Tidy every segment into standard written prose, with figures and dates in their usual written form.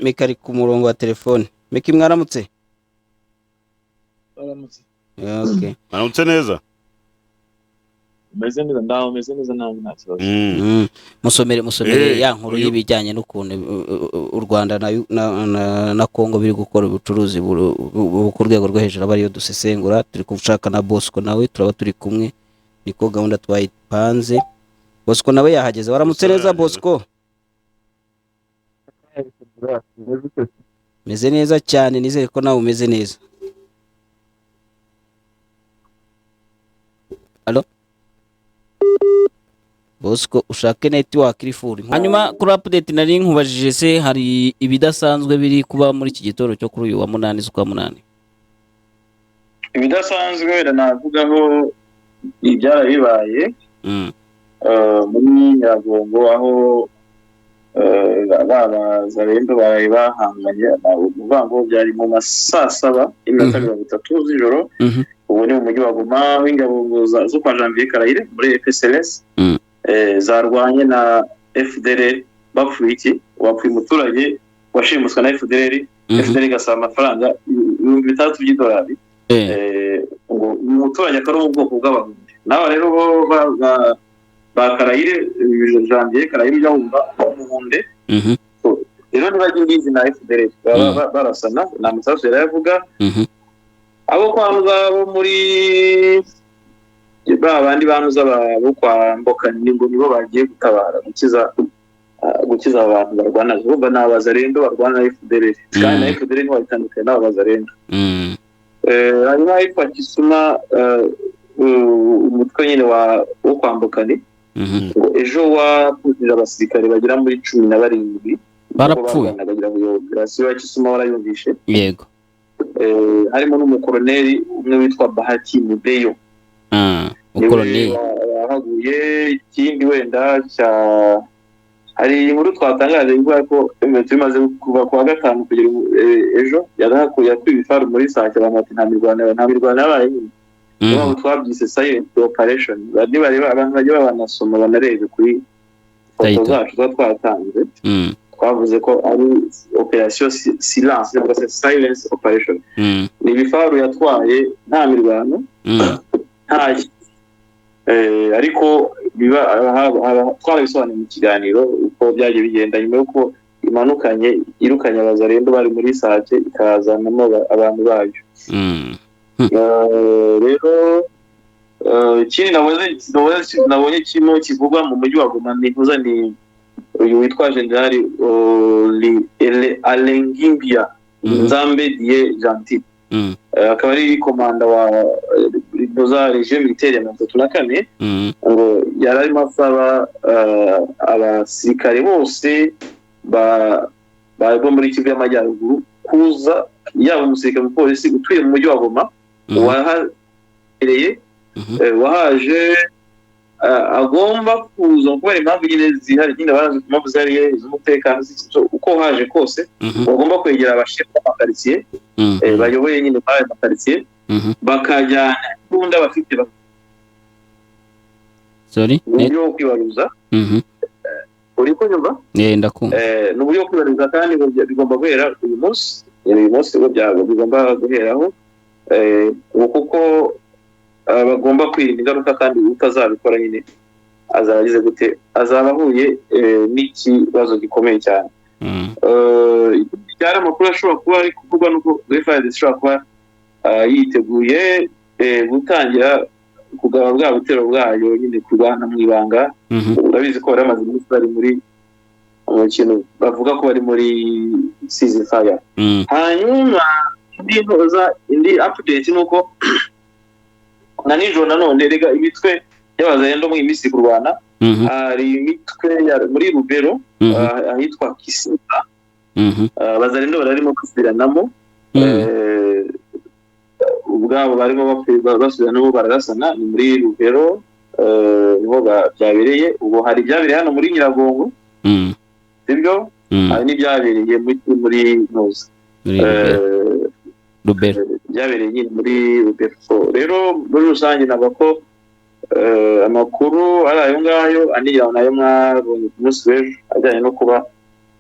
Meka ari ku murongo wa telefone. Meki mwaramutse? Aramutse. Okay. Aramutse neza. Meze neza ndaho meze neza namwe nta kibazo. Musomere ya nkuru y'ibijyanye n'ukuntu u Rwanda na Kongo biri gukora ubucuruzi ku rwego rwo hejuru abariyo dusesengura turi kushaka na Bosco nawe turaba turi kumwe niko gahunda twayipanze. Bosco nawe yahageze. Waramutse neza Bosco? Meze neza cyane, nizere ko nawe umeze neza. Allo Bosco ushake network iri full. Hanyuma kuri update nari nkubajije se hari ibidasanzwe biri kuba muri iki gitoro cyo kuri uyu wa 8 z'ukwa 8? Ibidasanzwe navugaho ibyara bibaye muri Nyiragongo aho abazarendo bari bahanganye ubuvango byari mu masaa 7 iminota 30 z'ijoro. Ubu ni mu mujyi wa Goma w'ingabo zo kwa Janvier Karayire muri FSLS zarwanye na FDLR bapfuye iki wapfuye umuturage washimuswe na FDLR gasaba amafaranga $3,000 ngo umuturage akari mu bwoko bw'abahundi naho rero ba Karayire Janvier Karayire byahumba umuhunde rero nibagiye bizi na FDLR barasana na musasu yaravuga abo kwanza bo muri abandi bantu z'abo kwa Mbokani ningo nibo bagiye gutabara gukiza abantu barwana zumba n'abazarendo barwana na FDLR kandi na FDLR ni wayitandukanye n'abazarendo hanyuma yitwa Kisuma umutwe nyine wo kwa Mbokani ejo wapfuje abasirikare bagira muri 17 barapfuye bagira ngo operasiyo ya Kisuma warayumvishe yego harimo n'umukoloneli umwe witwa Bahati Mudeyo umukoloneli yahaguye ikindi wenda hari inkuru twatangaje ivuga ko tumaze kuva kwa gatanu kugera ejo yarahakuye kwibifaru muri Sake bamati nta mirwano yabaye niba twabyise silent operation bari abantu bagiye banasoma banarebe kuri foto zacu twatanze twavuze ko ari operation silence cyangwa se silence operation ni bifaru yatwaye nta mirwano ariko biba twabisobanuye mu kiganiro uko byagiye bigenda nyuma yuko irukanye abazarendo bari muri Sake ikazanamo abantu bayo rero ikindi nabonye kino kivugwa mu mujyi wa Goma ni uyu witwa General Alengimbia Nzambe Die Gentil akaba ari komanda wa Region Militaire ya 34 ngo yararimo asaba abasirikare bose bo muri Kivu y'Amajyaruguru kuza yaba umusirikare mu polisi utuye mu mujyi wa Goma wahaje agomba kuza kubera impamvu nyine zihari nyine barazi impamvu zihari z'umutekano uko haje kose bagomba kwegera abashefu b'amakaritsiye bayoboye nyine bayo makaritsiye bakajyana imbunda bafite n'uburyo kwibaruza uri kunyumva ndakumva n'uburyo kwibaruza kandi bigomba guhera uyu munsi bigomba guheraho kuko bagomba kwirinda ingaruka kandi utazabikora nyine azagize gute azaba ahuye n'ikibazo gikomeye cyane cyane amakuru ashobora kuba ari kuvugwa nuko FARDC ishobora kuba yiteguye gutangira kugaba bwa butero bwayo nyine kurwana mu ibanga urabizi ko baramaze iminsi bari muri kintu bavuga ko bari muri ceasefire hanyuma indi update nuko na nijoro nanone rega imitwe y'abazarendo mu imisi kurwana hari imitwe muri Rubero ahitwa Kisimba abazarendo bararimo kusiranamo ubwabo barimo basubiranamo bararasana ni muri Rubero niho byabereye ubu hari byabereye hano muri Nyiragongo sibyo hari n'ibyabereye muri Noza Rubero byabereye nyine muri Rubero rero muri rusange nabako amakuru ari ayo ngayo anijyana nayo mwabonye ku munsi w'ejo ajyanye no kuba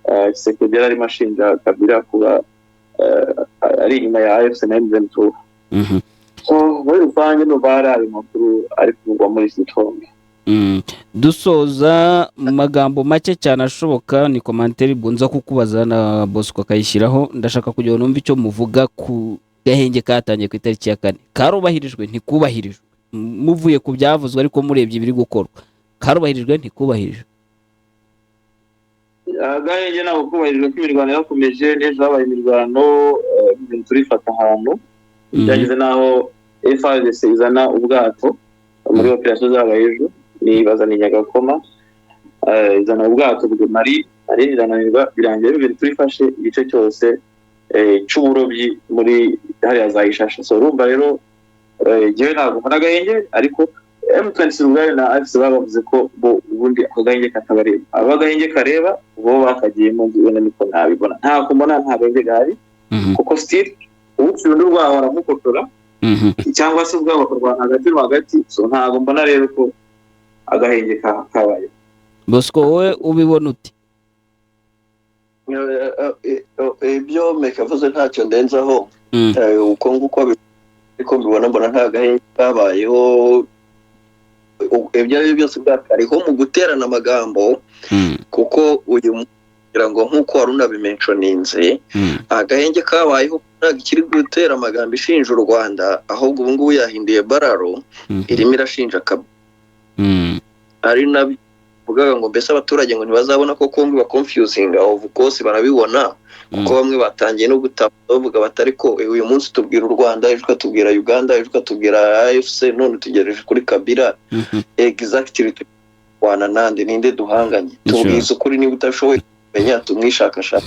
Tshisekedi yari arimo ashinja Kabila kuba ari inyuma ya AFC na M23. Muri rusange no bari ari makuru ari kuvugwa muri iki gitondo. Dusoza mu magambo make cyane ashoboka, ni komantere bunza kukubaza na Bosco akayishyiraho. Ndashaka kugira ngo numve icyo muvuga ku gahenge katangiye ku itariki ya 4. Karubahirijwe ntikubahirijwe? Muvuye ku byavuzwe ariko murebye ibiri gukorwa, karubahirijwe ntikubahirijwe? Agahenge ntabwo kubahirijwe ko imirwano yakomeje. N'ejo habaye imirwano ibintu turifata ahantu byageze naho FARDC izana ubwato muri operasiyo zabaye ejo, nibaza ni Nyagakoma, izana ubwato bwa Mari irananirwa, birangiye ibintu turifashe igice cyose cy'uburobyi muri hariya za Ishasha. So urumva rero jewe ntabwo mbona agahenge, ariko M23 ubwayo na AFC bavuze ko bo ubundi ako gahenge katabareba. Aba gahenge kareba bo bakagiye mu nzu wenda niko ntabibona, nta kumbona nta gahenge gahari, kuko still ubucuruzi rwaho aramukotora cyangwa se ubwabo kurwana hagati. So ntabwo mbona rero ko agahenge kabaye. Bosco wowe ubibona uti? Ibyo mekavuze ntacyo ndenzaho, uko nguko ariko mbona nta gahenge kabayeho. Ibyo ari byose bwakariho mu guterana amagambo, kuko uyu kugira ngo nk'uko wari unabimentioninze, agahenge kabayeho ntabwo ikiri gutera amagambo ishinja u Rwanda, ahubwo ubu ngubu yahinduye bararo irimo irashinja ari nabivugaga ngo mbese abaturage ngo ntibazabona ko Kongo ba confusing. Of course barabibona, kuko bamwe batangiye no gutaba bavuga batari ko uyu munsi tubwira u Rwanda, ejo tukatubwira Uganda, ejo tukatubwira AFC, none tugereje kuri Kabila. Exactly wana nande ninde duhanganye? Tubwiza ukuri, niba utashoboye kumenya tumwishakashaka.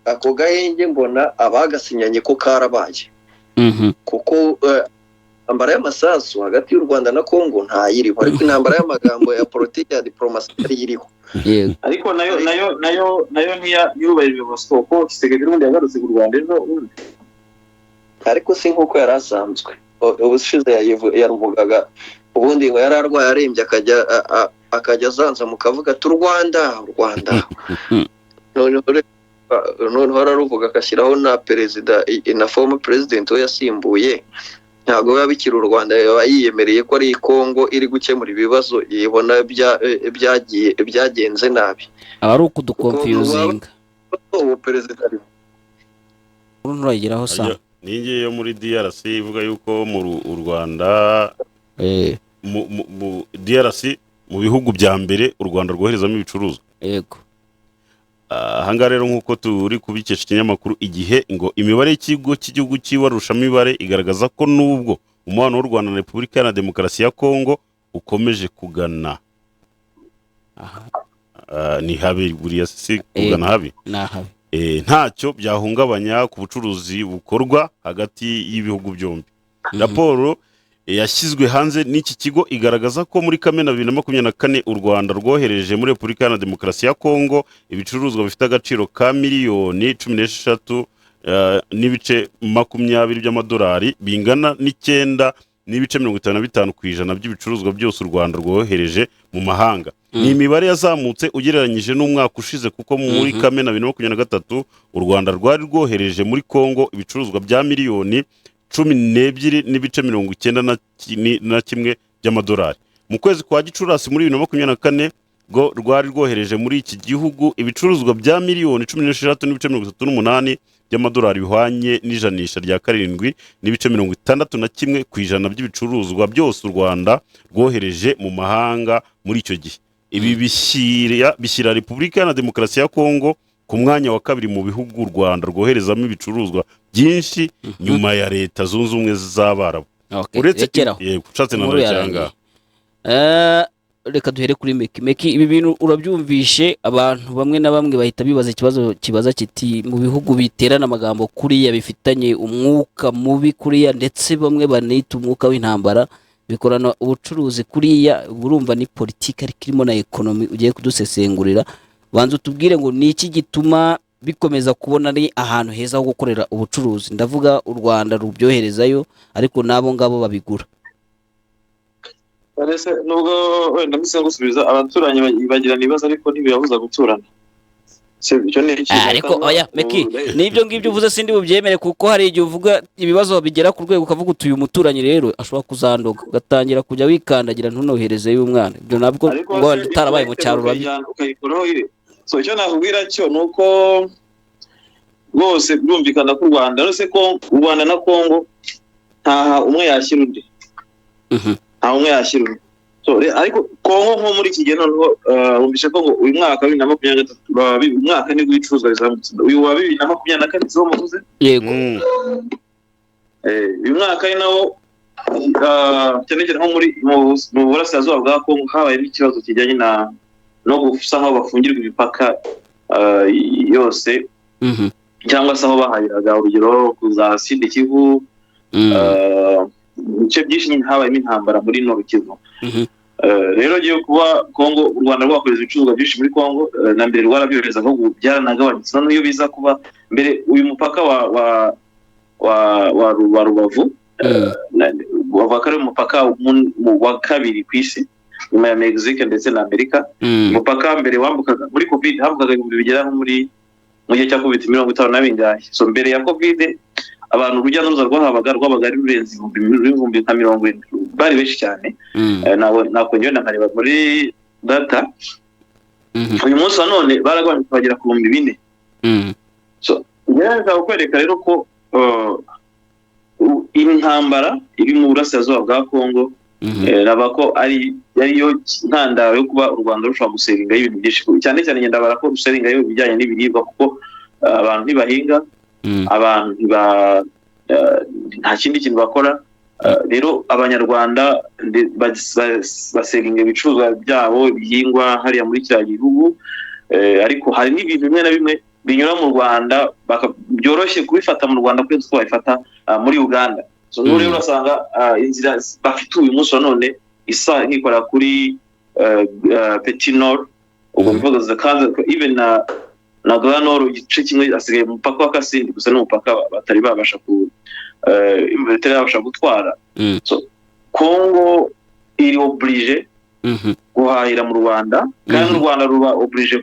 Ako gahenge mbona abagasinyanye ko karabaye, kuko intambara y'amasasu hagati y'u Rwanda na Kongo ntayiriho, ariko intambara y'amagambo ya politiki ya diplomasi yiriho. Ariko nayo ntiyubahirijwe Bosco, ko Tshisekedi n'ubundi yagarutse ku Rwanda ejo, ariko si nk'uko yari asanzwe. Ubushize yaruvugaga ubundi ngo yari arwaye arembye, akajya azanza mukavuga ati u Rwanda noneho araruvuga agashyiraho na perezida na former president we yasimbuye. Ntabwo biba bikiri u Rwanda, yaba yiyemereye ko ari Kongo iri gukemura ibibazo yibona byagenze nabi. Aba ari ukudukonfuzinga. Ubu perezida ari urageraho sa ningiye yo muri DRC ivuga yuko mu Rwanda mu DRC mu bihugu bya mbere u Rwanda rwoherezamo ibicuruzwa. Yego. Hanga rero nkuko turi kubikesha ikinyamakuru Igihe, ngo imibare y'ikigo cy'igihugu cy'ibarushamibare igaragaza ko nubwo umubano w'u Rwanda na Repubulika ya Demokarasi ya Kongo ukomeje kugana ni habi, buriya si kugana habi, ntacyo byahungabanya ku bucuruzi bukorwa hagati y'ibihugu byombi. Raporo yashyizwe hanze n'iki kigo igaragaza ko muri Kamena 2024 u Rwanda rwohereje muri Repubulika ya Demokarasi ya Kongo ibicuruzwa bifite agaciro ka miliyoni 16 n'ibice 20 by'amadolari, bingana n'9 n'ibice 55% by'ibicuruzwa byose u Rwanda rwohereje mu mahanga. Ni imibare yazamutse ugereranyije n'umwaka ushize, kuko muri Kamena 2023 u Rwanda rwari rwohereje muri Kongo ibicuruzwa bya miliyoni 12 n'ibice 91 by'amadolari. Mu kwezi kwa Gicurasi muri 2024 go rwari rwohereje muri iki gihugu ibicuruzwa bya miliyoni 16 n'ibice 38 by'amadolari, bihwanye n'ijanisha rya 7 n'ibice 61 kw'ijana by'ibicuruzwa byose u Rwanda rwohereje mu mahanga muri icyo gihe. Ibi bishyira Repubulika ya Demokarasi ya Kongo ku mwanya wa kabiri mu bihugu u Rwanda rwoherezamo ibicuruzwa byinshi nyuma ya Leta Zunze Ubumwe z'Abarabu. Uretse ushatse na cyanga reka duhere kuri Meki. Ibi bintu urabyumvishe, abantu bamwe na bamwe bahita bibaza ikibazo kibaza kiti mu bihugu biterana amagambo kuriya bifitanye umwuka mubi kuriya, ndetse bamwe banita umwuka w'intambara, bikorana ubucuruzi kuriya, urumva ni politiki ariko irimo na ekonomi. Ugiye kudusesengurira, banza utubwire ngo ni iki gituma bikomeza kubona ari ahantu heza ho gukorera ubucuruzi? Ndavuga u Rwanda rubyoherezayo, ariko nabo ngabo babigura. Arese nubwo wenda mise gusubiza abaturanyi bagirana ibibazo ariko ntibibabuza guturana. Cyo ni iki? Ariko oya Meki nibyo ngibyo uvuze sindi bubyemere kuko hari igihe uvuga ibibazo bigera ku rwego ukavuga utuye umuturanyi rero ashobora kuzandoga ugatangira kujya wikandagira ntunohereze y'umwana. Ibyo nabwo ngo utarabaye mu cyaro ukayikoraho ire. So icyo nakubwira cyo nuko rwose byumvikana ku Rwanda rose ko u Rwanda na Kongo nta umwe yashyira undi. Nta umwe yashyira undi. So ariko Kongo nko muri iki gihe noneho wumvishe ko uyu mwaka 2023 umwaka ni gwicuruzwa rizamutse. Uyu wa 2024 zo muvuze? Yego. Uyu mwaka nawo cyane nko muri mu burasirazuba bwa Kongo habaye n'ikibazo kijyanye no gusa aho bafungirwa imipaka yose. Cyangwa se aho bahahiraga urugero kuza Sud Kivu bice byinshi habayemo intambara muri Nord Kivu. Rero giye kuba Kongo u Rwanda rwakoreza ibicuruzwa byinshi muri Kongo na mbere rwarabyohereza ngo byaranagabanutse none iyo biza kuba mbere uyu mupaka wa Rubavu wavakari umupaka wa kabiri ku isi nyuma ya Mexique ndetse na Amerika. Umupaka mbere wambukaga muri Covid hambukaga ibihumbi bigera nko muri mu gihe cya Covid 50 so mbere ya Covid abantu urujya n'uruza rwabaga ari rurenze ibihumbi nka 70 bari benshi cyane. Nakongera nkareba muri data uyu munsi none baragabanyije bagera ku 4,000. So ngira kwereka rero ko intambara iri mu burasirazuba bwa Kongo raba ko yariyo ntandaro yo kuba u Rwanda rushobora guseringa ibintu byinshi cyane cyane ngenda barako ruseringa yo bijyanye n'ibiribwa kuko abantu ntibahinga abantu nta kindi kintu bakora. Rero abanyarwanda baseringa ibicuruzwa byabo bihingwa hariya muri kiriya gihugu ariko hari n'ibintu bimwe na bimwe binyura mu Rwanda byoroshye kubifata mu Rwanda kwezi ko babifata muri Uganda. So rero urasanga inzira bafite uyu munsi none isa nkikora kuri Petit Nord ubwo bivuga kandi even na Grand Nord igice kimwe asigaye mu mupaka wa Kasindi gusa n'umupaka batari babasha gutwara. So Kongo iri oblige guhahira mu Rwanda kandi u Rwanda ruba oblige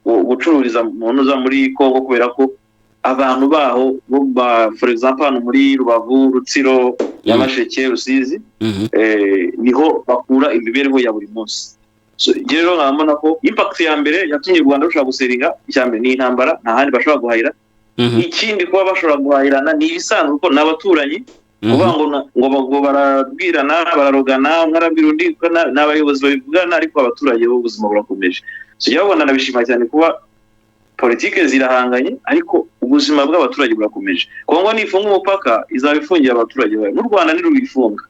gucururiza umuntu uza muri Kongo kubera ko abantu baho for example hano muri Rubavu Rutsiro Nyamasheke Rusizi niho bakura imibereho ya buri munsi. So rero nkabona ko impact ya mbere yatumye u Rwanda rushobora guseringa icyambere ni intambara nta handi bashobora guhahira. Ikindi kuba bashobora guhahirana ni ibisanzwe ko n'abaturanyi kuvuga ngo barabwirana bararogana mwarabwira undi n'abayobozi babivugana ariko abaturage bo ubuzima burakomeje. So yabona nabishima cyane kuba politike zirahanganye ariko ubuzima bw'abaturage burakomeje. Kongo nifunga umupaka izaba ifungiye abaturage bayo n'u Rwanda nirubifunga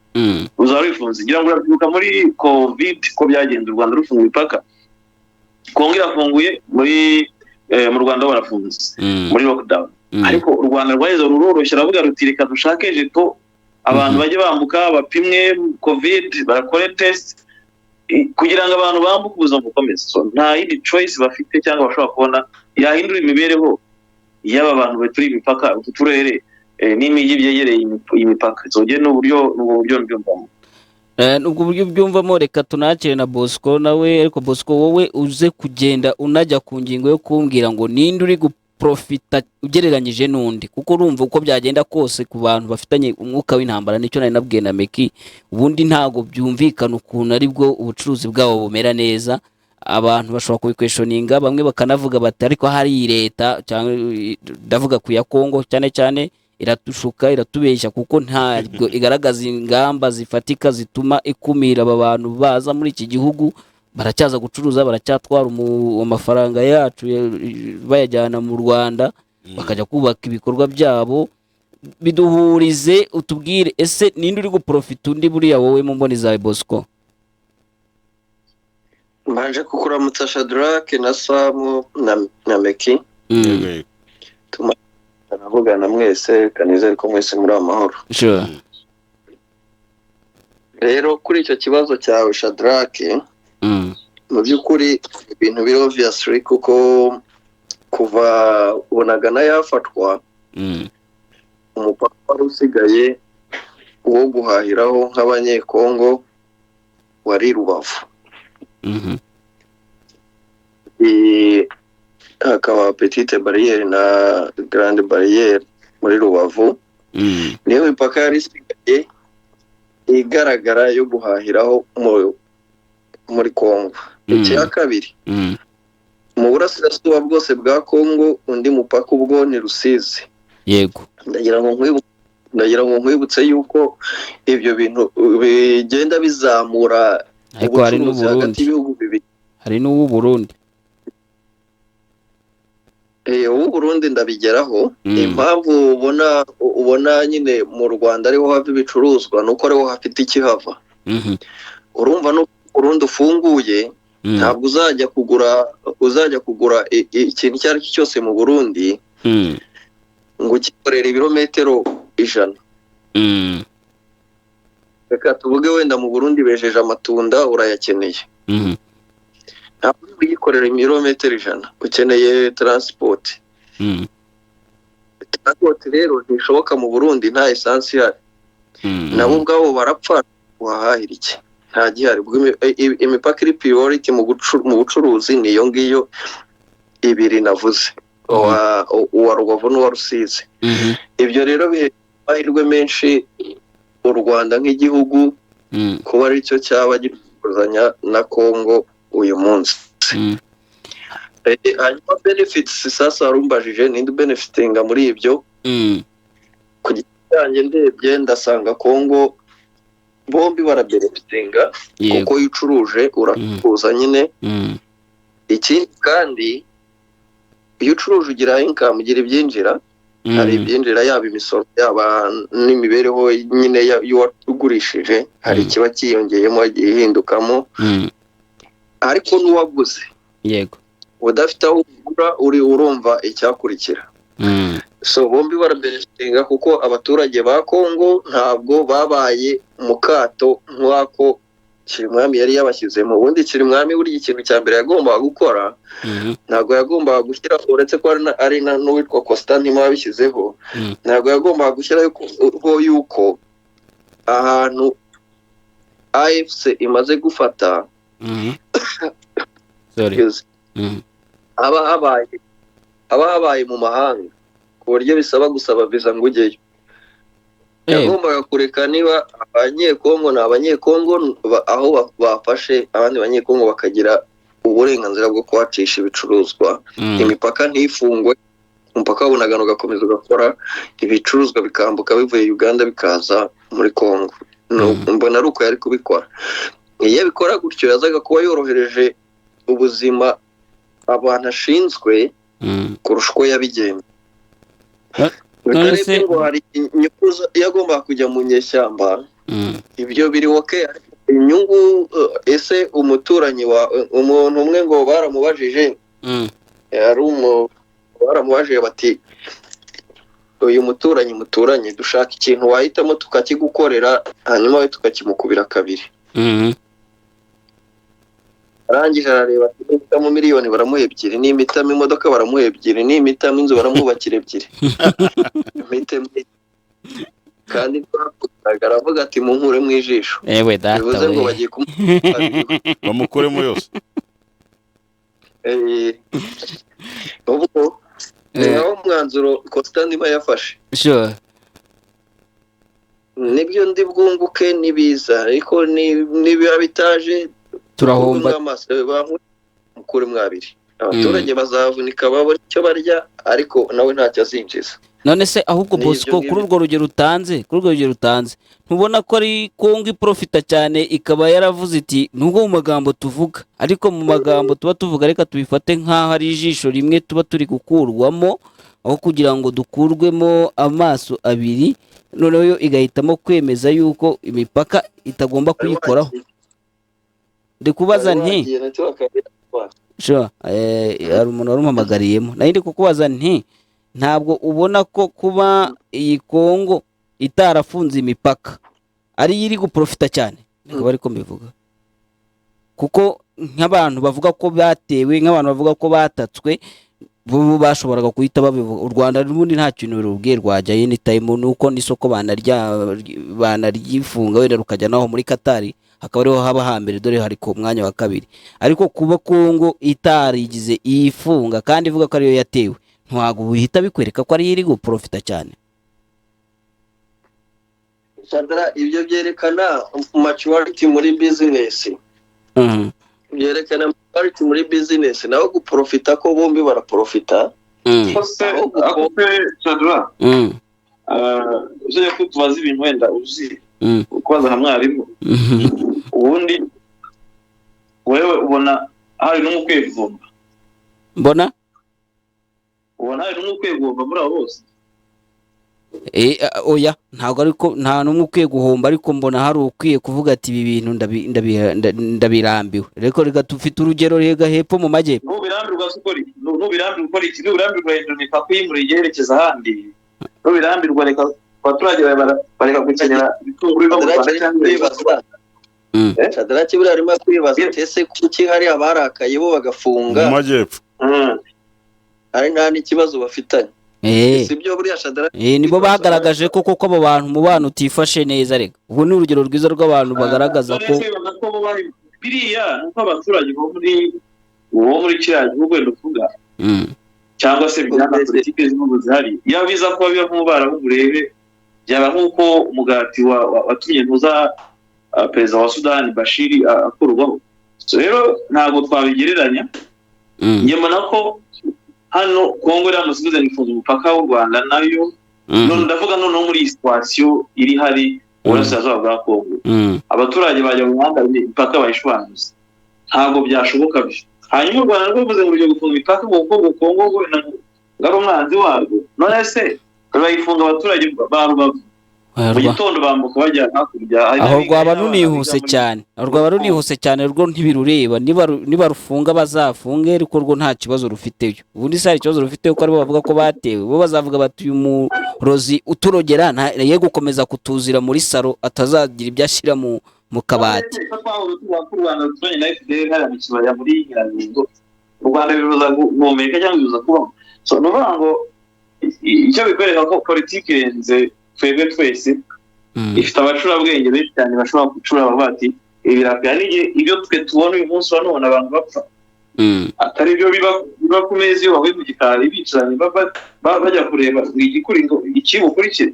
uzaba rufunze. Ngira ngo urabyuka muri Covid ko byagenze u Rwanda rufunga imipaka Kongo irafunguye mu Rwanda barafunze muri lockdown ariko u Rwanda rwaheze ruroroshye ravuga ruti reka dushake jeto abantu bajye bambuka bapimwe Covid barakore test kugira ngo abantu bambuke ubuzima bukomeze. So nta yindi choice bafite cyangwa bashobora kubona yahindura imibereho y'aba bantu baturi imipaka uturere n'imijyi byegereye imipaka. So je n'uburyo mbyumvamo ubwo buryo byumvamo. Reka tunakire na Bosco nawe ariko Bosco wowe uze kugenda unajya ku ngingo yo kumbwira ngo ninde uri guprofita ugereranyije n'undi kuko urumva uko byagenda kose ku bantu bafitanye umwuka w'intambara nicyo nari nabwiye na Meki ubundi ntago byumvikana ukuntu aribwo ubucuruzi bwabo bumera neza. Abantu bashobora kubikweshoninga bamwe bakanavuga bati ariko hari leta cyangwa ndavuga ku ya Kongo cyane cyane iratushuka iratubeshya kuko ntabwo igaragaza ingamba zifatika zituma ikumira aba bantu baza muri iki gihugu baracyaza gucuruza baracyatwara amafaranga yacu bayajyana mu Rwanda bakajya kubaka ibikorwa byabo. Biduhurize utubwire ese ninde uri guprofita undi buriya wowe mu mboni zawe Bosco? Mbanje kukuramutsa Shadrack na Samu na Meki. Turavugana mwese kanizere ko mwese muri amahoro. Sure. Rero kuri icyo kibazo cyawe Shadrack mu by'ukuri ibintu biri obviously kuko kuva Bunagana yafatwa umupaka wari usigaye wo guhahiraho nk'abanyekongo wari Rubavu. Hakaba Petite Barriere na Grande Barriere muri Rubavu. Niyo mipaka yari isigaye igaragara yo guhahiraho muri Kongo. Icya kabiri, mu burasirazuba bwose bwa Kongo undi mupaka ubwo ni Rusizi. Yego. Ndagira ngo nkwibutse yuko ibyo bintu bigenda bizamura ubucuruzi hagati y'ibihugu bibiri. Hari n'ubu Burundi. Ubu Burundi ndabigeraho. Impamvu ubona nyine mu Rwanda ariho hava ibicuruzwa nuko ariho hafite ikihava. Urumva no Burundi ufunguye ntabwo uzajya kugura ikintu icyo ari cyo cyose mu Burundi ngo ukikorere ibirometero 100. Reka tuvuge wenda mu Burundi bejeje amatunda urayakeneye. Ntabwo ugikorera ibirometero 100 ukeneye transport. Transport rero ntishoboka mu Burundi nta essence ihari. Nabo ubwabo barapfa wahahira iki? Nta gihari. Imipaka iri priority mu bucuruzi niyo ngiyo ibiri navuze, uwa Rubavu n'uwa Rusizi. Ibyo rero bahirwe menshi u Rwanda nk'igihugu kuba ari cyo cyaba gifuzanya na Kongo uyu munsi. Hanyuma benefits sasa warumbajije ninde benefitinga muri ibyo. Ku gitanje ndebye ndasanga Kongo bombi barabenefitinga kuko iyo ucuruje urakuza nyine. Ikindi kandi iyo ucuruje ugira income, ugira ibyinjira. Hari ibyinjira yaba imisoro yaba n'imibereho nyine y'uwagurishije, hari ikiba kiyongeyemo gihindukamo. Ariko n'uwaguze yego udafite aho ugura urumva icyakurikira. So bombi barabenefitinga kuko abaturage ba Kongo ntabwo babaye mu kato nk'ako Kirimwami yari yabashyizemo. Ubundi Kirimwami buri ikintu cya mbere yagombaga gukora ntabwo yagombaga gushyira, uretse ko ari n'uwitwa Constantin wabishyizeho, ntabwo yagombaga gushyiraho yuko ahantu AFC imaze gufata haba habaye mu mahanga ku buryo bisaba gusaba visa ngo ujyeyo. Yagombaga kureka niba abanyekongo ni abanyekongo aho bafashe abandi banyekongo bakagira uburenganzira bwo kuhacisha ibicuruzwa. Imipaka ntifungwe, umupaka wabonaga ugakomeza ugakora, ibicuruzwa bikambuka bivuye Uganda bikaza muri Kongo. Mbona ari uko yari kubikora. Iyo bikora gutyo yazaga kuba yorohereje ubuzima abantu ashinzwe kurusha uko yabigenza. None ngo hari inyungu yagomba kujya mu nyeshyamba, ibyo biri okay. Inyungu ese umuturanyi wa umuntu umwe ngo baramubajije, baramubajije bati uyu muturanyi dushaka ikintu wahitamo tukakigukorera hanyuma we tukakimukubira kabiri. Arangije arareba ati nimitamo miliyoni baramuha 2, nimitamo imodoka baramuha 2, nimitamo inzu baramwubakira 2. Kandi aravuga ati munkure mu ijisho. Ewe data bivuze ngo bagiye bamukuremo yose. Ubwo niho mwanzuro Constantin yafashe. Sure. Nibyo ndi bwunguke nibiza, ariko nibiba bitaje turahomba mukuri mwabiri. Abaturage bazavunika babona icyo barya, ariko nawe ntacyo azinjiza. None se ahubwo Bosco kuri urwo rugero utanze ntubona ko ari Kongo iprofita cyane ikaba yaravuze iti nubwo mu magambo tuvuga, ariko mu magambo tuba tuvuga reka tubifate nk'aho ari ijisho rimwe tuba turi gukurwamo, aho kugira ngo dukurwemo amaso abiri, noneho yo igahitamo kwemeza yuko imipaka itagomba kuyikoraho. Ndikubaza nti hari umuntu warumuhamagariyemo, nayo ndi kukubaza nti ntabwo ubona ko kuba iyi Kongo itarafunze imipaka ari iri guprofita cyane? Niko bari ko mbivuga, kuko nk'abantu bavuga ko batewe, nk'abantu bavuga ko batatswe, bo bashoboraga kuhita babivuga. U Rwanda n'ubundi nta kintu rubwiye rwajya anytime, nuko n'isoko banaryifunga wenda rukajya naho muri Qatar akaba ariho haba hambere dore hari ku mwanya wa kabiri. Ariko kuba Kongo itarigize ifunga kandi ivuga ko ariyo yatewe, ntabwo bihita bikwereka ko ari iri guprofita cyane. Sadra ibyo byerekana maturity muri business. Byerekana maturity muri business, naho guprofita ko bombi baraprofita. Sadra uzi ko tubaza ibintu wenda uzi kubaza na mwarimu, ubundi wewe ubona hari n'umukwegomba, mbona hari n'umukwegomba muri abo bose. Oya, ntabwo ariko nta n'umwe ukwiye guhomba, ariko mbona hari ukwiye kuvuga ati ibi bintu ndabirambiwe. Reka tufite urugero rega hepfo mu majyepfo. Nubirambirwa ukora iki? Nubirambirwa hindurika kwimura igerekeza ahandi. Nubirambirwa reka abaturage bareka gukenyera ibitunguru biva mu Rwanda cyangwa Sadra kibura arimo kwibaza ese kuki hari abarakaye bo bagafunga mu majyepfo, ari nta n'ikibazo bafitanye. Sibyo buriya Sadra nibo bagaragaje ko koko abo bantu mu bantu utifashe neza. Rega ubu ni urugero rwiza rw'abantu bagaragaza ko biriya nuko abaturage bo muri kiriya gihugu wenda uvuga cyangwa se bijyana na politiki z'igihugu zihari, iyo biza kuba biba nk'umubara w'uburebe byaba nk'uko umugati watumye ntuza perezida wa Sudani Bashir akurwaho. Rero ntabwo twabigereranya. Nyamara ko hano Kongo iramusize nifuza umupaka w'u Rwanda nayo, none ndavuga noneho muri iyi situation iri hari urashaje bwa Kongo, abaturage bajya mu mwanda imipaka bayishwanuza, ntabwo byashoboka byo. Hanyuma u Rwanda rwavuze ngo ryo gufunga imipaka mu Kongo ngaro umwanzi warwo, none se bayifunga abaturage ba Rubavu mu gitondo bambuka bajya hakurya. Aho rwaba runihuse cyane, rwo ntibirureba. Niba rufunga bazafunge, ariko rwo nta kibazo rufiteyo. Ubundi se hari ikibazo rufiteyo ko aribo bavuga ko batewe, bo bazavuga bati uyu murozi uturogera ye gukomeza kutuzira muri saro atazagira ibyo ashyira mu kabati. U Rwanda biruza guhumeka cyangwa biruza kubaho. So nuvuga ngo icyo bikwereka ko politiki irenze twebwe twese, ifite abacurabwenge benshi cyane bashobora gucura bati ibirapira ibyo twe tubona uyu munsi wa none abantu bapfa atari byo biba ku meza iyo bavuye mu gikari bicaranye bajya kureba igikuri ngo ikibukurikire.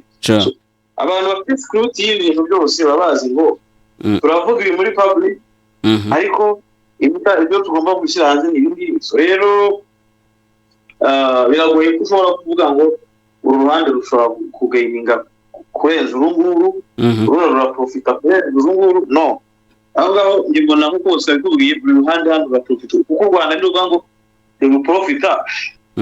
Abantu bafite scrutiny y'ibintu byose babazi ngo turavuga ibi muri public, ariko ibyo tugomba gushyira hanze ni ibindi. Rero biragoye ko ushobora kuvuga ngo uru ruhande rushobora kugayininga kurenza urunguru, ruraprofita kurenza urunguru. No, aho ngaho njye mbona nko kose bikubwiye buri ruhande hano ruraprofita, kuko u Rwanda ni ruvuga ngo ruprofita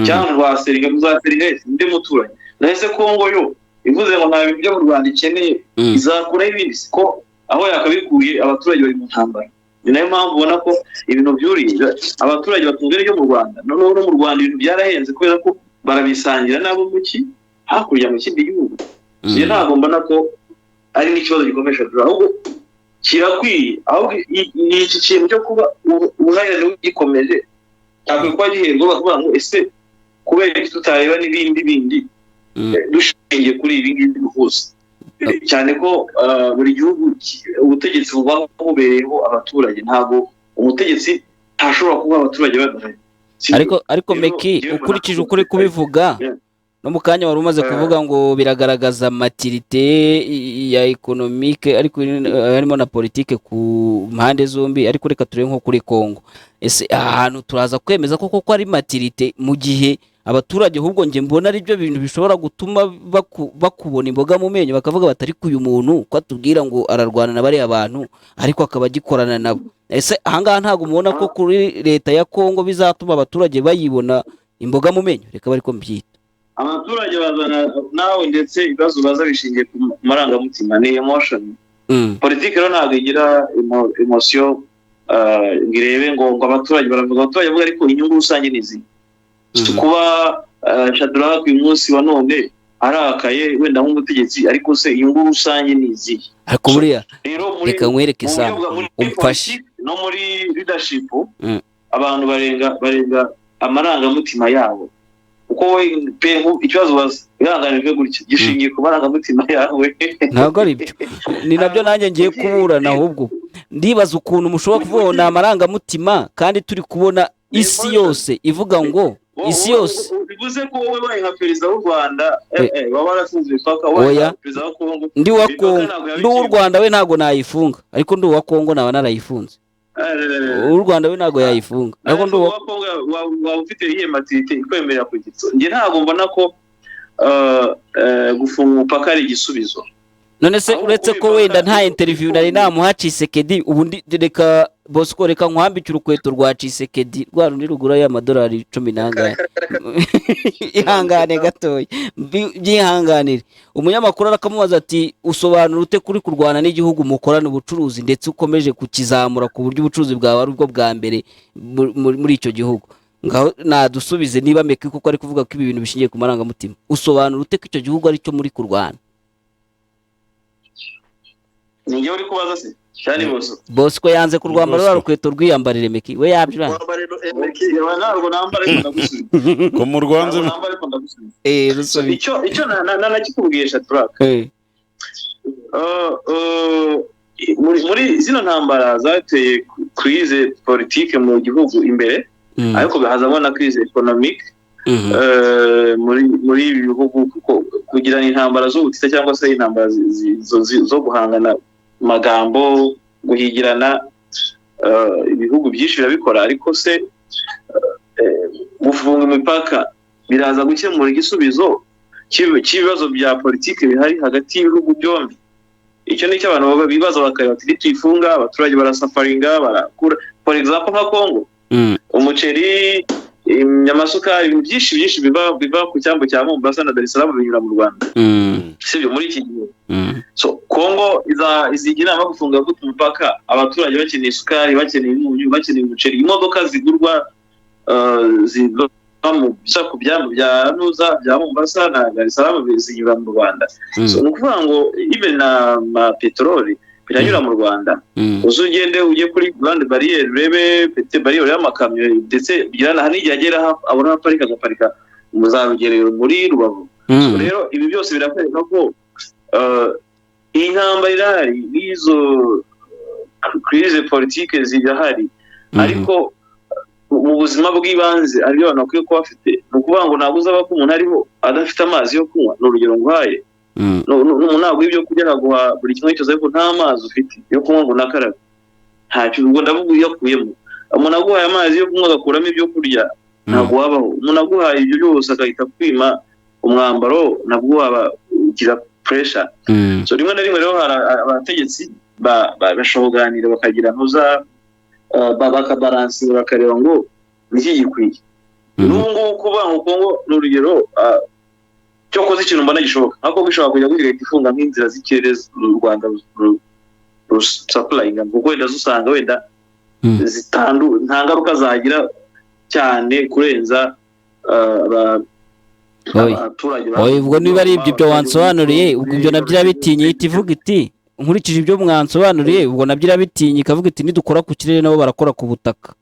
cyangwa rwaseringa ruzaseringa ndi muturanye. Nahise Kongo yo ivuze ngo nta bintu byo mu Rwanda ikeneye, izakura ibindi ko aho yakabikuye abaturage bari mu ntambara. Ni nayo mpamvu ubona ko ibintu byuriye abaturage batungere ryo mu Rwanda. Noneho no mu Rwanda ibintu byarahenze kubera ko barabisangira nabo muki hakurya mu kindi gihugu. Iyo ntabwo mbona ko ari n'ikibazo gikomesha, ahubwo kirakwiye. Ahubwo ni iki kintu cyo kuba ubuhahirane gikomeje ntabwo kwa giherwa bavuga ngo ese kubera iki tutareba n'ibindi dushingiye kuri ibi ngibi guhuza cyane ko buri gihugu ubutegetsi buba bubereyeho abaturage. Ntabwo umutegetsi ntashobora kuba abaturage badahari. Ariko Meki, ukurikije ukuri kubivuga no mu kanya wari umaze kuvuga ngo biragaragaza maturité ya economique, ariko harimo na politique ku mpande zombi. Ariko reka turebe nko kuri Kongo, ese ahantu turaza kwemeza koko ko ari maturité mu gihe abaturage ahubwo nge mbona ari byo bintu bishobora gutuma bakubona imboga mu menyo, bakavuga batari ku uyu muntu ko atubwira ngo ararwana na bariya abantu ariko akaba agikorana nabo. Ese ahangaha ntabwo mubona ko kuri leta ya Kongo bizatuma abaturage bayibona imboga mu menyo? Reka bari ko mbyita abaturage bazana nawe ndetse ibibazo baza bishingiye ku marangamutima, ni emotion. Politiki rero ntabwo igira emotion ngirebe ngo abaturage baravuga, abaturage bavuga ariko inyungu rusange nizi. Kuba Shadrack uyu munsi wa none arakaye wenda nk'umutegetsi, ariko se inyungu rusange nizi. Ariko buriya reka nkwereke isa umfashe no muri leadership abantu barenga amarangamutima yabo. Uko ikibazo bazihanganijwe gutya gishingiye ku marangamutima yawe. Ntabwo ari byo, ni nabyo nanjye ngiye kuburana ahubwo ndibaza ukuntu mushobora kuvuga ni amarangamutima kandi turi kubona isi yose ivuga ngo isi yose bivuze ko wowe wabaye nka perezida w'u Rwanda waba warafunze imipaka wabaye perezida wa Kongo ndi wa Kongo ndi w'u Rwanda we ntago nayifunga ariko ndi wa Kongo naba narayifunze u Rwanda we ntago yayifunga ariko ndi wa Kongo waba ufite iyihe matite ikwemerera kugitso nge ntago mbona ko gufunga umupaka ari igisubizo none se uretse ko wenda nta interview nari namuha Tshisekedi ubu reka Bosco reka nkwambike urukweto rwa Tshisekedi rwa rundi rugura y'amadolari 10 nangahe ihangane gatoya byihanganire umunyamakuru arakamubaza ati usobanura ute kuri kurwana n'igihugu mukorana ubucuruzi ndetse ukomeje kukizamura ku buryo ubucuruzi bwawe ari bwo bwa mbere muri icyo gihugu ngaho nadusubize niba meke kuko ari kuvuga ko ibi bintu bishingiye ku marangamutima usobanura ute ko icyo gihugu ari cyo muri kurwana ni uri kubaza se cyane Bosco yanze kurwambara rukweto rwiyambarire meki we yabyirana ntabwo nambara ariko ndagusubiza ko mu Rwanda rusubi icyo nakikubwiye Shadrack muri zino ntambara zateye crise politique mu gihugu imbere ariko bihazamo na crise economique muri ibi bihugu kugira intambara z'ubutita cyangwa se intambara zo guhangana magambo guhigirana ibihugu byinshi birabikora ariko se gufunga imipaka biraza gukemura igisubizo cy'ibibazo bya politiki bihari hagati y'ibihugu byombi icyo ni cyo abantu bibaza bakareba ati tuyifunga abaturage barasafaringa barakura for example nka Kongo umuceri amasukari ibintu byinshi biva ku cyambu cya Mombasa na Dar es Salaam binyura mu Rwanda sibyo muri iki gihe so Kongo izigira inama gufunga umupaka abaturage bakeneye isukari bakeneye umunyu bakeneye umuceri imodoka zigurwa ziva mu bisako bya Nuza bya Mombasa na Dar es Salaam zinyura mu Rwanda so nukuvuga ngo even na peteroli biranyura mu Rwanda uzugende ujye kuri Grande Barriere urebe Petite Barriere y'amakamyo ndetse birana hari igihe agera abona aparika mu zarugerero muri Rubavu so rero ibi byose birakwereka ko iyi ntambara irahari n'izo crise politique zirahari ariko mu buzima bw'ibanze ari abantu bakwiye kuba bafite ni ukuvuga ngo ntabwo uzaba ko umuntu ariho adafite amazi yo kunywa ni urugero nguhaye ntabwo ibyo kurya naguha buri kimwe cyose ariko nta mazi ufite yo kunywa ngo nakarabe ntacyo ubwo ndavuga uyakuyemo umuntu aguhaye amazi yo kunywa agakuramo ibyo kurya ntabwo wabaho umuntu aguhaye ibyo byose agahita kwima umwambaro nabwo waba ugira pressure so rimwe na rimwe rero hari abategetsi bashobora kuganira bakagira ntuza bakabaransinga bakareba ngo niki gikwiye n'ubu kuba ngo Kongo n'urugero cyo koze ikintu mbona gishoboka ariko bishobora kujya guhita ifunga nk'inzira z'ikirere u Rwanda supplying kuko wenda usanga wenda nta ngaruka zagira cyane kurenza ubwo niba ari ibyo wansobanuriye ubwo ibyo nabyo irabitinye ihita ivuga iti nkurikije ibyo mwansobanuriye ubwo nabyo irabitinye ikavuga iti nidukora ku kirere nabo barakora ku butaka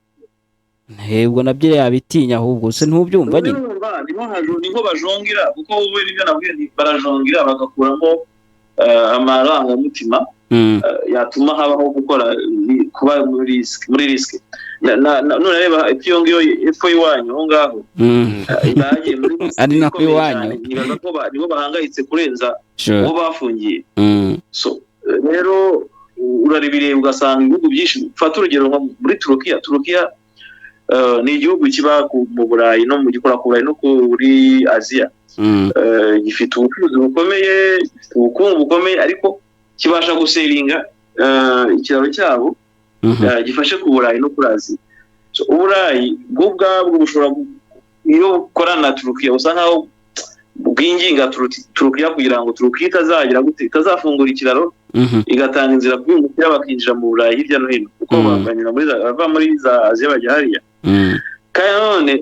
ubwo nabyo yabitinya ahubwo se ntubyumva nyine niho bajongira kuko wowe nibyo nabwiye barajongira bagakuramo amarangamutima yatuma habaho gukora kuba muri risk none reba iyo ngiyo epfo y'iwanyu aho ngaho bagiye muri ari nako iwanyu nibaza ko nibo bahangayitse kurenza uwo bafungiye so rero uraribireba ugasanga ibihugu byinshi fata urugero muri Turukiya ni igihugu kiba mu Burayi no mu gikora ku Burayi no kuri Aziya gifite ubucuruzi bukomeye gifite ubukungu bukomeye ariko kibasha guseringa ikiraro cyabo gifashe ku Burayi no kuri Aziya so Uburayi bwo ubwabwo bushobora iyo ukorana na Turukiya usa nkaho bwinginga Turukiya kugira ngo Turukiya itazagira gute itazafungura ikiraro igatanga inzira kubimukira bakinjira mu Burayi hirya no hino kuko banganyura bava muri za Aziya bajya hariya kandi none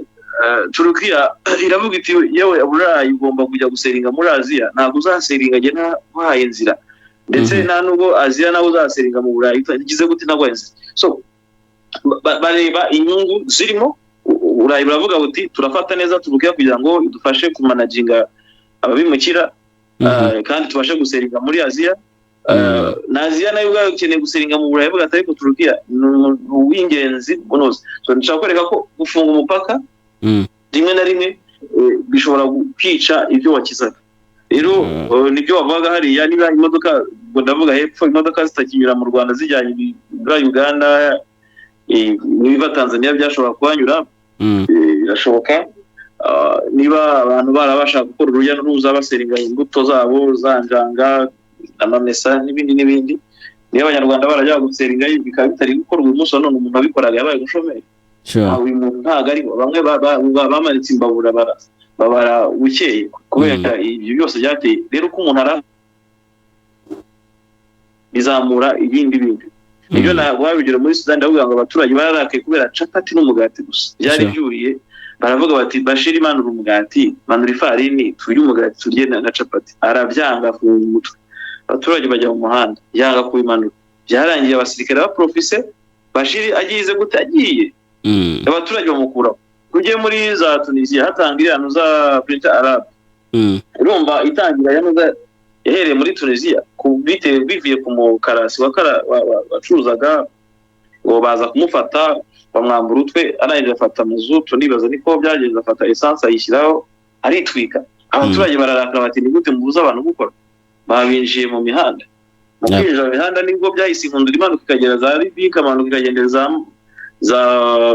Turukiya iravuga iti yewe Burayi ugomba kujya guseringa muri Aziya ntabwo uzaseringa nge ntahaye inzira ndetse nta nubwo Aziya nawe uzaseringa mu Burayi igize gute ntabwo inzira so bareba inyungu zirimo Burayi buravuga buti turafata neza Turukiya kugira ngo idufashe kumanaginga ababimukira kandi tubashe guseringa muri Aziya naziya nayo ubwayo ukeneye gusenga mu Burayi bwa ariko Turukiya w'ingenzi bunoze. So nshaka kwereka ko gufunga umupaka rimwe na rimwe bishobora kwica ibyo wakizaga. Rero nibyo bavuga hariya niba imodoka ngo ndavuga hepfo imodoka zitakinyura mu Rwanda zijyanye muri Uganda niba Tanzania byashobora kuhanyura birashoboka. Niba abantu barabasha gukora urujya n'uruza baseringa imbuto zabo zanjanga amamesa n'ibindi niba abanyarwanda barajya guseringa bikaba bitari gukorwa uyu munsi none umuntu abikoraga yabaye umushomeri. Uyu muntu ntago ari bamwe bamanitse imbabura babara bukeye kubera ibyo byose byateye. Rero ko umuntu bizamura ibindi bintu ibyo nababigera muri Sudan ndavuga ngo abaturage bararakaye kubera capati n'umugati gusa byari byuriye. Baravuga bati bashira imanura umugati manura ifarini turye umugati turye na capati arabyanga ku mutwe. Abaturage bajya mu muhanda yanga kubimanura byarangiye abasirikare ba profise bashiri agize gutagiye abaturage bamukuraho. Ujye muri za Tunisia hatangira za Prince Arab urumva itangira yahereye muri Tunisia bivuye ku mukarasi wacuruzaga ngo baza kumufata bamwambura utwe arangije afata mazutu nibaza niko byagenze afata essence ayishyiraho aritwika. Abaturage bararakara bati ni gute mubuza abantu gukora. Babinjiye mu mihanda mu kwinjira mu mihanda nibwo byahise inkundura imanuka ikagera za Libya ikamanuka ikagenda za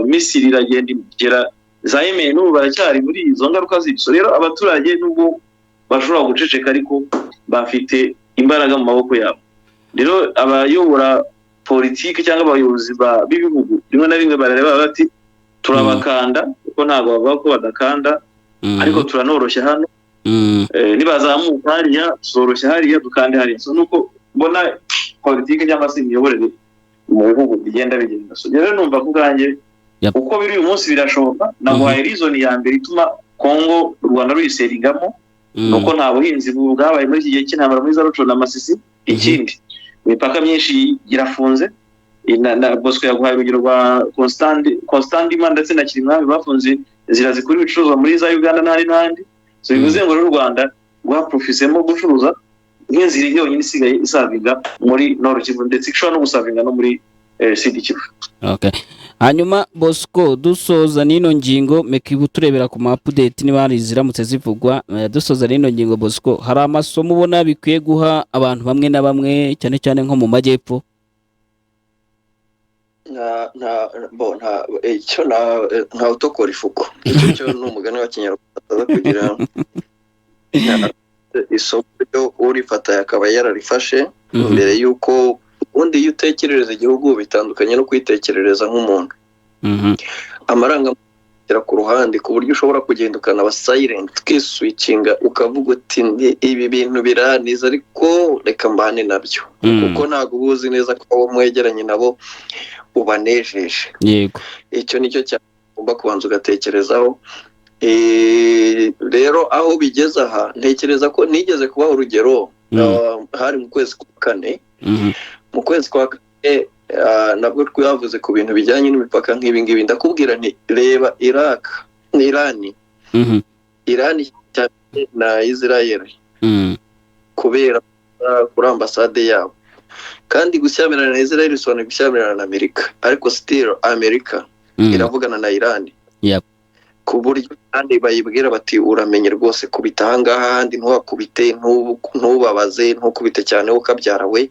Misiri iragenda igera za Yemen n'ubu baracyari muri izo ngaruka z'ibyo. Rero abaturage nubwo bashobora guceceka ariko bafite imbaraga mu maboko yabo. Rero abayobora politiki cyangwa abayobozi b'ibihugu rimwe na rimwe barareba bati turabakanda kuko ntabwo bavuga ko badakanda ariko turanoroshya hano nibazamuka hariya zoroshya hariya dukande hariya. So nuko mbona politiki cyangwa se imiyoborere mu bihugu bigenda. So rero numva ko ubwanjye uko biri uyu munsi birashoboka. Naguhaye reason ya mbere ituma Kongo u Rwanda ruyiseringamo nuko nta buhinzi bwabaye muri iki gihe cy'intambara muri za Ruco na Masisi. Ikindi imipaka myinshi irafunze na Bosco yaguhaye urugero rwa Constandima ndetse na Kirimwami bafunze inzira zikora ibicuruzwa muri za Uganda n'ahandi. So bivuze ngo u Rwanda rwaprofisemo gucuruza nk'inzira yonyine isigaye isavinga muri Nord Kivu ndetse ishobora no gusavinga no muri Sud Kivu. Okay. Hanyuma Bosco dusoza nino ngingo mekibu turebera ku update niba hari ziramutse zivugwa dusoza nino ngingo Bosco hari amasomo ubona bikwiye guha abantu bamwe na bamwe cyane cyane nko mu majyepfo. nta utokora ifuko icyo ni umugani wa Kinyarwanda kugira isomo ryo urifata yakaba yararifashe mbere yuko ubundi iyo utekerereza igihugu bitandukanye no kwitekerereza nk'umuntu. Amarangamutima ku ruhande ku buryo ushobora kugenda ukanaba silent ukiswitchinga ukavuga uti ibi bintu biraniza ariko reka mbane nabyo kuko ntabwo ubuzi neza ko abo mwegeranye nabo ubanejeje. Yego icyo nicyo cyagomba kubanza ugatekerezaho. Rero aho bigeze aha ntekereza ko nigeze kubaho urugero hari mu kwezi kwa kane. Mu kwezi kwa kane nabwo twavuze ku bintu bijyanye n'imipaka nk'ibi ngibi ndakubwira nti reba Iraq n'Irani cyane na Israel kubera kuri ambasade yabo kandi gushyamirana na Israel bisobanuye gushyamirana na Amerika ariko still Amerika iravugana na Irani. Ku buryo kandi bayibwira bati uramenye rwose kubita ahangaha handi ntuhakubite ntubabaze ntukubite cyane ukabyara we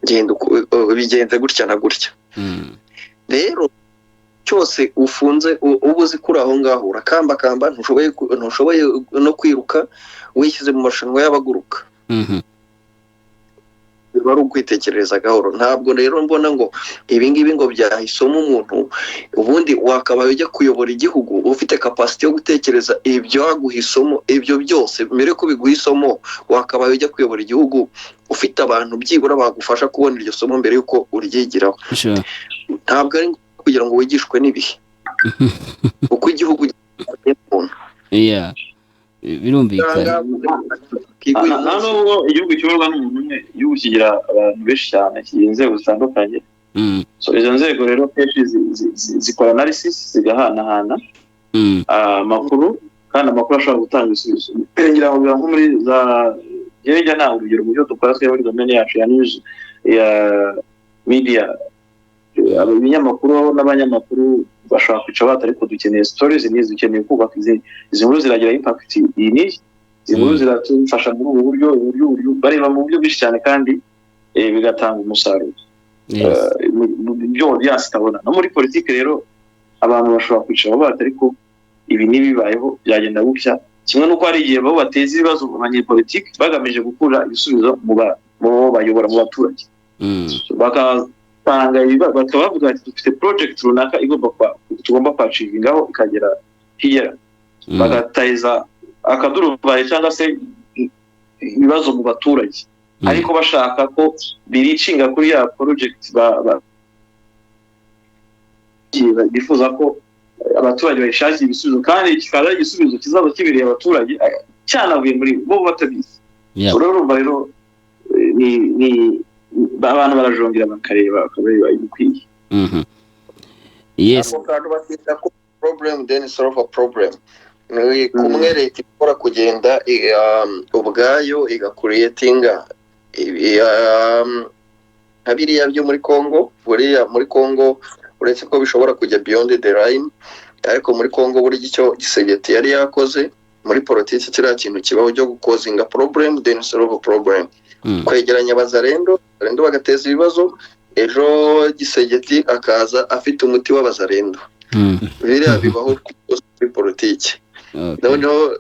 genda bigenze gutya na gutya. Rero cyose ufunze ubuzi kuri aho ngaho urakambakamba ntushoboye no kwiruka wishyize mu mashanwa y'abaguruka. Bari ukwitekereza gahoro. Ntabwo rero mbona ngo ibi ngibi ngo byahisemo umuntu ubundi wakabaye ujya kuyobora igihugu ufite capacity yo gutekereza ibyo aguhisomo ibyo byose mbere ko biguhisomo wakabaye ujya kuyobora igihugu ufite abantu byibura bagufasha kubona iryo somo mbere yuko uryigiraho. Ntabwo ari kugira ngo wigishwe n'ibihe uko igihugu umuntu birumvikana. Nubwo igihugu kiyoborwa n'umuntu umwe igihugu kigira abantu benshi cyane kigira inzego zitandukanye. So izo nzego rero kenshi zikora analysis zigahanahana amakuru kandi amakuru ashobora gutanga ibisubizo. Ngira ngo muri za njya nta urugero mu byo dukora twe muri domaine yacu ya news ya media ibinyamakuru n'abanyamakuru bashobora kwica batari ko dukeneye stories n'izi dukeneye kubaka izi nkuru ziragira impact iyi izi nkuru ziratufasha muri ubu buryo bareba mu buryo bwinshi cyane kandi bigatanga umusaruro byo byasitabona no muri politike rero abantu bashobora kwicara batari ko ibi nibibayeho byagenda gutya kimwe nuko hari igihe babo bateza ibibazo mu banyepolitike bagamije gukura ibisubizo mu bayobora mu baturage bakatanga bakavuga ati dufite project runaka tugomba kwacivingaho ikagera higera bagataiza akaduruvaye cyangwa se ibibazo mu baturage ariko bashaka ko biricinga kuri ya project bifuza ko abaturage bayishakira ibisubizo kandi kikaba ari igisubizo kizaba kibereye abaturage cyanavuye muri bo batabizi urumva rero ni abantu barajongera bakareba bakabera ibikwiye yes kandi batita ko problem then solve a problem ni kumwe leta ikora kugenda ubwayo igakuriyetinga habiriya byo muri Congo buriya muri Congo uretse ko bishobora kujya beyond the line ariko muri Congo buri icyo gisegeti yari yakoze muri politiki kiriya kintu kibaho cyo gukozinga problem then solve a problem kwegeranya bazarendo bagateza ibibazo ejo gisegeti akaza afite umuti w'abazarendo biriya bibaho kuri politiki noneho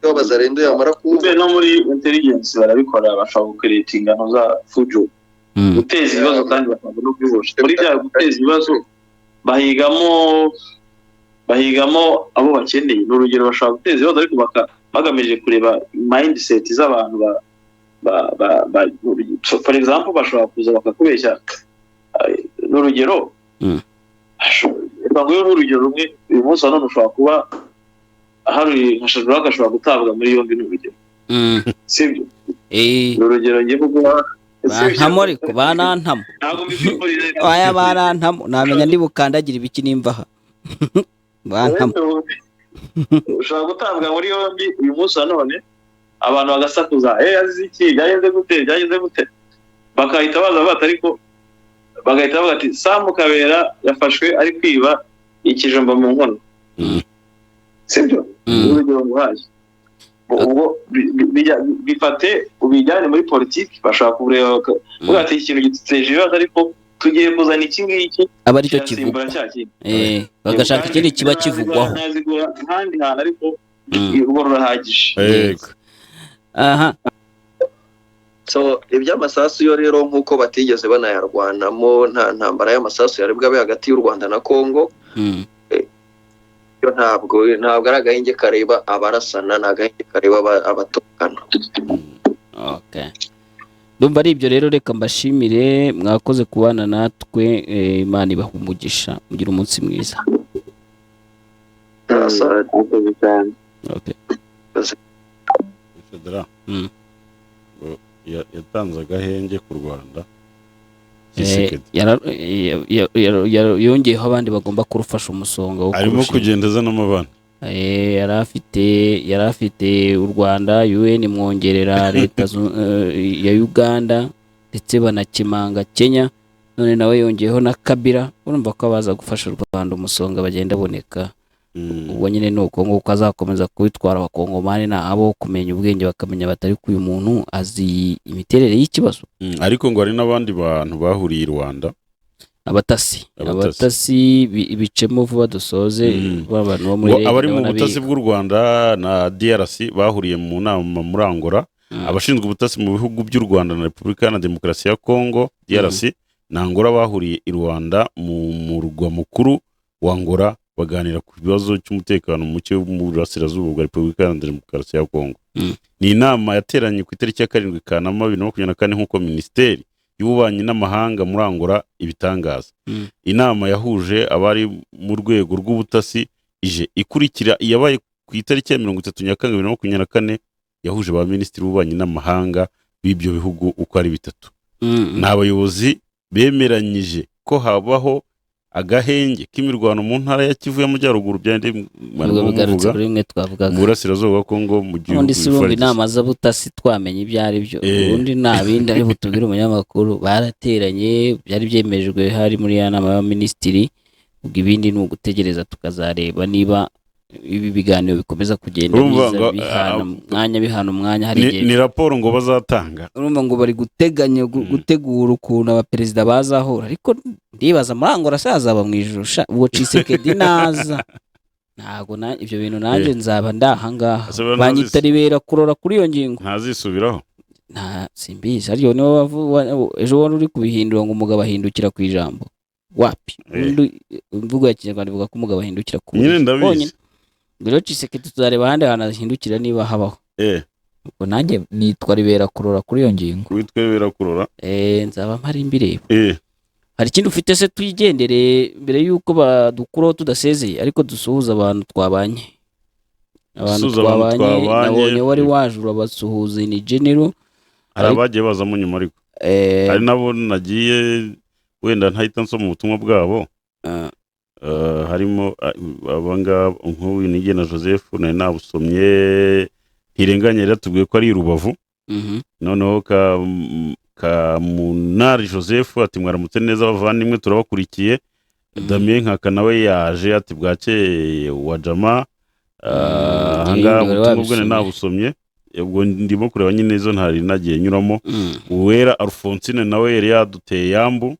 w'abazarendo yamara kumbe no muri intelligence barabikora bashaka creating za fujo guteza ibibazo kandi bakaba no kwihosha muri bya guteza ibibazo bahigamo abo bakeneye n'urugero bashaka guteza ibibazo ariko bagamije kureba mindset z'abantu for example bashobora kuza bakakubeshya n'urugero n'urugero rumwe uyu munsi hano ushobora kuba hari nkashobora gashobora gutabwa muri yombi n'urugero sibyo n'urugero ngiye kuguha bantamo ariko banantamo aya barantamo namenya ndi bukandagira ibiki nimvaha bantamo ushobora gutabwa muri yombi uyu munsi none abantu bagasakuza aziki byagenze gute bakahita baza batariko bagahita bavuga ati Sam Kabera yafashwe ari kwiba ikijumba mu nkono sibyo urugero muhaje ubwo bifate ubijyane muri politiki bashaka kureba uvuga ati ikintu giteje ibibazo ariko tugiye kuzana iki ngiki aba aricyo kivugwa bagashaka ikindi kiba kivugwaho ahandi hantu ariko urwo rurahagije aha so iby'amasasu yo rero nk'uko batigeze banayarwanamo nta ntambara y'amasasu yari bwabe hagati y'u Rwanda na Congo yo ntabwo ari agahinge kareba abarasana n'agahinge kareba abatokana okay ndumva ari ibyo rero reka mbashimire mwakoze kubana natwe Imana ibaha umugisha mugira umunsi mwiza okay yatanze agahenge ku Rwanda yongeyeho abandi bagomba kurufasha umusonga arimo kugenda azanamo abana yari afite u Rwanda UN imwongerera leta ya Uganda ndetse banakimanga Kenya none nawe yongeyeho na Kabila urumva ko abaza gufasha u Rwanda umusonga bagenda boneka ubwo nyine nuko nguko azakomeza kwitwara abakongomani nabo kumenya ubwenge bakamenya batari ku uyu muntu azi imiterere y'ikibazo ariko ngo hari n'abandi bantu bahuriye i Rwanda abatasi bicemo vuba dusoze b'abantu bo muri abari mu butasi bw'u Rwanda na DRC bahuriye mu nama muri Angola abashinzwe ubutasi mu bihugu by'u Rwanda na Repubulika ya Demokarasi ya Congo DRC na Angola bahuriye i Rwanda mu murwa mukuru wa Angola baganira ku bibazo cy'umutekano muke mu burasirazuba bwa Repubulika ya Demokarasi ya Congo ni inama yateranye ku itariki ya 7 Kanama 2024 nk'uko Minisiteri y'Ububanyi n'Amahanga muri Angola ibitangaza inama yahuje abari mu rwego rw'ubutasi ije ikurikira yabaye ku itariki ya 30 Nyakanga 2024 yahuje ba Minisitiri w'Ububanyi n'Amahanga b'ibyo bihugu uko ari bitatu n'abayobozi bemeranyije ko habaho agahenge k'imirwano mu ntara ya Kivu y'Amajyaruguru byandi bigarutse kuri bimwe twavugaga mu burasirazuba Kongo mu gihugu ubundi si bumva inama z'abutasi twamenye ibyo ari byo ubundi nta bindi ari butubwire umunyamakuru barateranye byari byemejwe hari muri ya nama y'abaminisitiri ubwo ibindi ni ugutegereza tukazareba niba ibi biganiro bikomeza kugenda bihana umwanya hari igihe ni raporo ngo bazatanga urumva ngo bari gutegura ukuntu abaperezida bazahura ariko ndibaza muri Angola azaba mu ijuru ubwo Tshisekedi naza ntago ibyo bintu nanjye nzaba ndahangaha banyita ribera kurora kuri iyo ngingo ntazisubiraho simbizi ariyo niwe ejo wari uri kubihindura ngo umugabo ahindukira ku ijambo wapi imvugo ya Kinyarwanda ivuga ko umugabo ahindukira ku ijambo rero Tshisekedi tuzareba ahandi hantu ahindukira niba habaho ubwo nanjye nitwa ribera kurora kuri iyo ngingo witwa ribera kurora nzaba mpari mbireba hari ikindi ufite se tuyigendere mbere y'uko badukuraho tudasezeye ariko dusuhuza abantu twabanye nabonye wari waje urabasuhuza ni genero hari abagiye bazamo nyuma ariko hari nabo nagiye wenda ntahita nsoma ubutumwa bwabo harimo abangaba nk'uyu Nigena Joseph nari nabusomye ntirenganye yatubwiye ko ari Rubavu noneho Munari Joseph ati mwaramutse neza bavandimwe turabakurikiye Damien Nkaka nawe yaje ati bwakeye wajama ahangaha ubutumwa bwe nabusomye ubwo ndimo kureba nyine izo ntari nagiye nyuramo Uwera Alphonsine nawe yari yaduteye yambu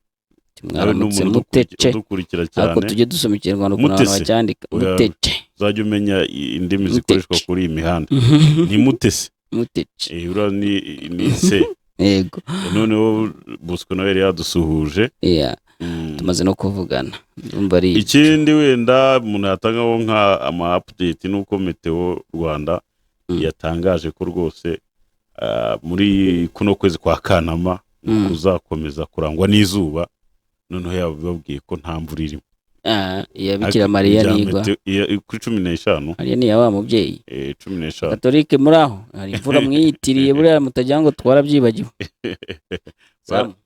mwaramutse mutece dukurikira cyane ariko tujye dusoma Ikinyarwanda ukuntu abantu bacyandika mutece uzajya umenya indimi zikoreshwa kuri iyi mihanda ni mutese mutece ura ni se yego noneho Bosco nawe yari yadusuhuje tumaze no kuvugana ndumva ari ikindi wenda umuntu yatangaho nka ama update nuko Meteo Rwanda yatangaje ko rwose muri kuno kwezi kwa Kanama kuzakomeza kurangwa n'izuba noneho yababwiye ko nta mvura irimo iya Bikira Mariya nigwa kuri 15 ariya ni ya wa mubyeyi 15 Katolike muri aho hari imvura mwiyitiriye buriya mutagira ngo twarabyibagiwe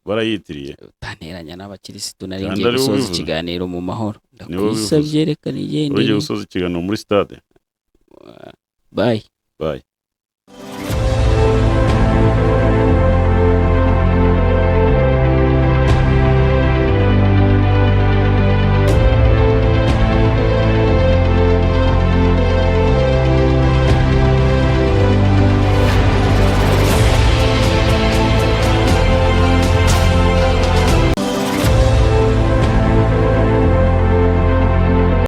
barayitiriye utanteranya n'abakirisitu nari ngiye gusoza ikiganiro mu mahoro ndakwisabye reka nigende uje gusoza ikiganiro muri stade bye bye